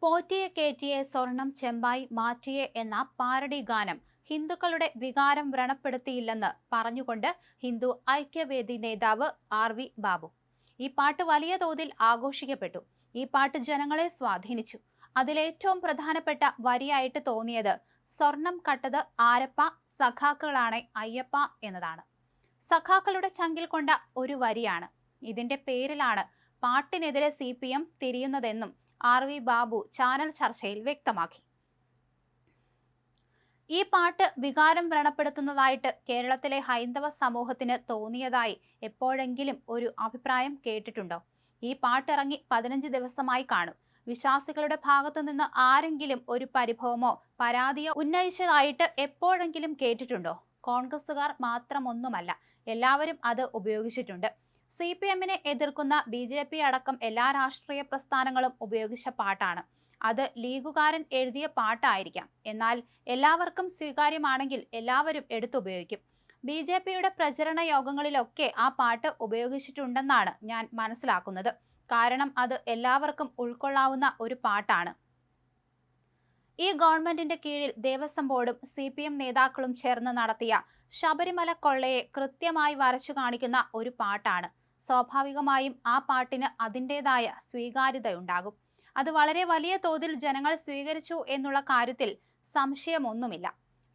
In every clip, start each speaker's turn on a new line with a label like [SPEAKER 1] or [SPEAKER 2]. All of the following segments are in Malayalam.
[SPEAKER 1] പോറ്റിയെ കേറ്റിയെ സ്വർണം ചെമ്പായി മാറ്റിയെ എന്ന പാരഡി ഗാനം ഹിന്ദുക്കളുടെ വികാരം വ്രണപ്പെടുത്തിയില്ലെന്ന് പറഞ്ഞുകൊണ്ട് ഹിന്ദു ഐക്യവേദി നേതാവ് ആർ.വി. ബാബു. ഈ പാട്ട് വലിയ തോതിൽ ആഘോഷിക്കപ്പെട്ടു. ഈ പാട്ട് ജനങ്ങളെ സ്വാധീനിച്ചു. അതിലേറ്റവും പ്രധാനപ്പെട്ട വരിയായിട്ട് തോന്നിയത് സ്വർണം കട്ടത് ആരപ്പ സഖാക്കളാണ് അയ്യപ്പ എന്നതാണ്. സഖാക്കളുടെ ചങ്കിൽ കൊണ്ട ഒരു വരിയാണ്. ഇതിന്റെ പേരിലാണ് പാട്ടിനെതിരെ CPM തിരിയുന്നതെന്നും ആർ.വി. ബാബു ചാനൽ ചർച്ചയിൽ വ്യക്തമാക്കി. ഈ പാട്ട് വികാരം വ്രണപ്പെടുത്തുന്നതായിട്ട് കേരളത്തിലെ ഹൈന്ദവ സമൂഹത്തിന് തോന്നിയതായി എപ്പോഴെങ്കിലും ഒരു അഭിപ്രായം കേട്ടിട്ടുണ്ടോ? ഈ പാട്ടിറങ്ങി 15 ദിവസമായി കാണും. വിശ്വാസികളുടെ ഭാഗത്തു നിന്ന് ആരെങ്കിലും ഒരു പരിഭവമോ പരാതിയോ ഉന്നയിച്ചതായിട്ട് എപ്പോഴെങ്കിലും കേട്ടിട്ടുണ്ടോ? കോൺഗ്രസുകാർ മാത്രമൊന്നുമല്ല, എല്ലാവരും അത് ഉപയോഗിച്ചിട്ടുണ്ട്. CPM-നെ എതിർക്കുന്ന BJP അടക്കം എല്ലാ രാഷ്ട്രീയ പ്രസ്ഥാനങ്ങളും ഉപയോഗിച്ച പാട്ടാണ്. അത് ലീഗുകാരൻ എഴുതിയ പാട്ടായിരിക്കാം. എന്നാൽ എല്ലാവർക്കും സ്വീകാര്യമാണെങ്കിൽ എല്ലാവരും എടുത്തുപയോഗിക്കും. BJP-യുടെ പ്രചരണ യോഗങ്ങളിലൊക്കെ ആ പാട്ട് ഉപയോഗിച്ചിട്ടുണ്ടെന്നാണ് ഞാൻ മനസ്സിലാക്കുന്നത്. കാരണം അത് എല്ലാവർക്കും ഉൾക്കൊള്ളാവുന്ന ഒരു പാട്ടാണ്. ഈ ഗവൺമെന്റിന്റെ കീഴിൽ ദേവസ്വം ബോർഡും CPM നേതാക്കളും ചേർന്ന് നടത്തിയ ശബരിമല കൊള്ളയെ കൃത്യമായി വരച്ചു കാണിക്കുന്ന ഒരു പാട്ടാണ്. സ്വാഭാവികമായും ആ പാട്ടിന് അതിൻ്റെതായ സ്വീകാര്യതയുണ്ടാകും. അത് വളരെ വലിയ തോതിൽ ജനങ്ങൾ സ്വീകരിച്ചു എന്നുള്ള കാര്യത്തിൽ സംശയമൊന്നുമില്ല.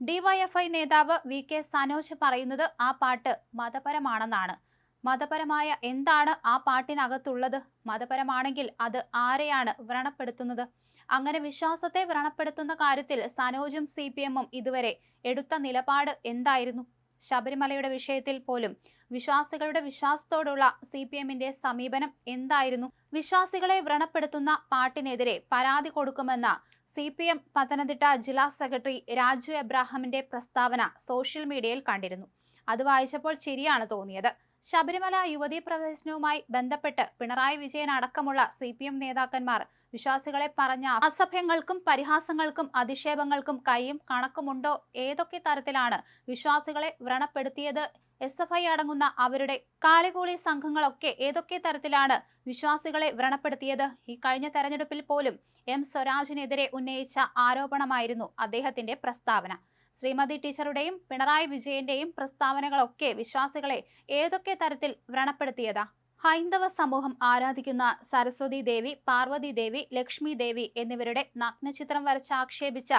[SPEAKER 1] DYFI നേതാവ് VK സനോജ് പറയുന്നത് ആ പാട്ട് മതപരമാണെന്നാണ്. മതപരമായ എന്താണ് ആ പാട്ടിനകത്തുള്ളത്? മതപരമാണെങ്കിൽ അത് ആരെയാണ് വ്രണപ്പെടുത്തുന്നത്? അങ്ങനെ വിശ്വാസത്തെ വ്രണപ്പെടുത്തുന്ന കാര്യത്തിൽ സനോജും CPM-ഉം ഇതുവരെ എടുത്ത നിലപാട് എന്തായിരുന്നു? ശബരിമലയുടെ വിഷയത്തിൽ പോലും വിശ്വാസികളുടെ വിശ്വാസത്തോടുള്ള CPM-ന്റെ സമീപനം എന്തായിരുന്നു? വിശ്വാസികളെ വ്രണപ്പെടുത്തുന്ന പാട്ടിനെതിരെ പരാതി കൊടുക്കുമെന്ന CPM പത്തനംതിട്ട ജില്ലാ സെക്രട്ടറി രാജു എബ്രാഹിമിന്റെ പ്രസ്താവന സോഷ്യൽ മീഡിയയിൽ കണ്ടിരുന്നു. അത് വായിച്ചപ്പോൾ ചിരിയാണ് തോന്നിയത്. ശബരിമല യുവതീ പ്രവേശനവുമായി ബന്ധപ്പെട്ട് പിണറായി വിജയൻ അടക്കമുള്ള CPM നേതാക്കന്മാർ വിശ്വാസികളെ പറഞ്ഞ അസഭ്യങ്ങൾക്കും പരിഹാസങ്ങൾക്കും അധിക്ഷേപങ്ങൾക്കും കൈയും കണക്കുമുണ്ടോ? ഏതൊക്കെ തരത്തിലാണ് വിശ്വാസികളെ വ്രണപ്പെടുത്തിയത്? SFI അടങ്ങുന്ന അവരുടെ കാളികൂളി സംഘങ്ങളൊക്കെ ഏതൊക്കെ തരത്തിലാണ് വിശ്വാസികളെ വ്രണപ്പെടുത്തിയത്? ഈ കഴിഞ്ഞ തെരഞ്ഞെടുപ്പിൽ പോലും M സ്വരാജിനെതിരെ ഉന്നയിച്ച ആരോപണമായിരുന്നു അദ്ദേഹത്തിന്റെ പ്രസ്താവന. ശ്രീമതി ടീച്ചറുടെയും പിണറായി വിജയന്റെയും പ്രസ്താവനകളൊക്കെ വിശ്വാസികളെ ഏതൊക്കെ തരത്തിൽ വ്രണപ്പെടുത്തിയതാ? ഹൈന്ദവ സമൂഹം ആരാധിക്കുന്ന സരസ്വതി ദേവി, പാർവതി ദേവി, ലക്ഷ്മി ദേവി എന്നിവരുടെ നഗ്നചിത്രം വരച്ച് ആക്ഷേപിച്ച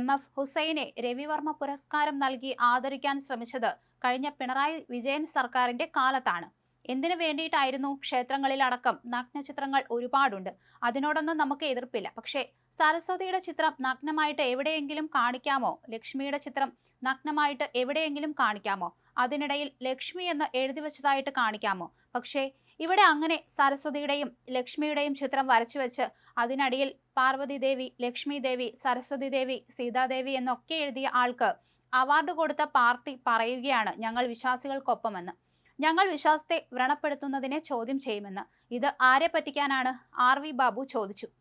[SPEAKER 1] MF ഹുസൈനെ രവിവർമ്മ പുരസ്കാരം നൽകി ആദരിക്കാൻ ശ്രമിച്ചത് കഴിഞ്ഞ പിണറായി വിജയൻ സർക്കാരിന്റെ കാലത്താണ്. എന്തിനു വേണ്ടിയിട്ടായിരുന്നു? ക്ഷേത്രങ്ങളിലടക്കം നഗ്നചിത്രങ്ങൾ ഒരുപാടുണ്ട്. അതിനോടൊന്നും നമുക്ക് എതിർപ്പില്ല. പക്ഷേ സരസ്വതിയുടെ ചിത്രം നഗ്നമായിട്ട് എവിടെയെങ്കിലും കാണിക്കാമോ? ലക്ഷ്മിയുടെ ചിത്രം നഗ്നമായിട്ട് എവിടെയെങ്കിലും കാണിക്കാമോ? അതിനിടയിൽ ലക്ഷ്മി എന്ന് എഴുതി വെച്ചതായിട്ട് കാണിക്കാമോ? പക്ഷേ ഇവിടെ അങ്ങനെ സരസ്വതിയുടെയും ലക്ഷ്മിയുടെയും ചിത്രം വരച്ചു വെച്ച് അതിനടിയിൽ പാർവതി ദേവി, ലക്ഷ്മി ദേവി, സരസ്വതി ദേവി, സീതാദേവി എന്നൊക്കെ എഴുതിയ ആൾക്ക് അവാർഡ് കൊടുത്ത പാർട്ടി പറയുകയാണ് ഞങ്ങൾ വിശ്വാസികൾക്കൊപ്പമെന്ന്. ഞങ്ങൾ വിശ്വാസത്തെ വ്രണപ്പെടുത്തുന്നതിനെ ചോദ്യം ചെയ്യുമെന്ന്. ഇത് ആരെ പറ്റിക്കാനാണ്? ആർ.വി. ബാബു ചോദിച്ചു.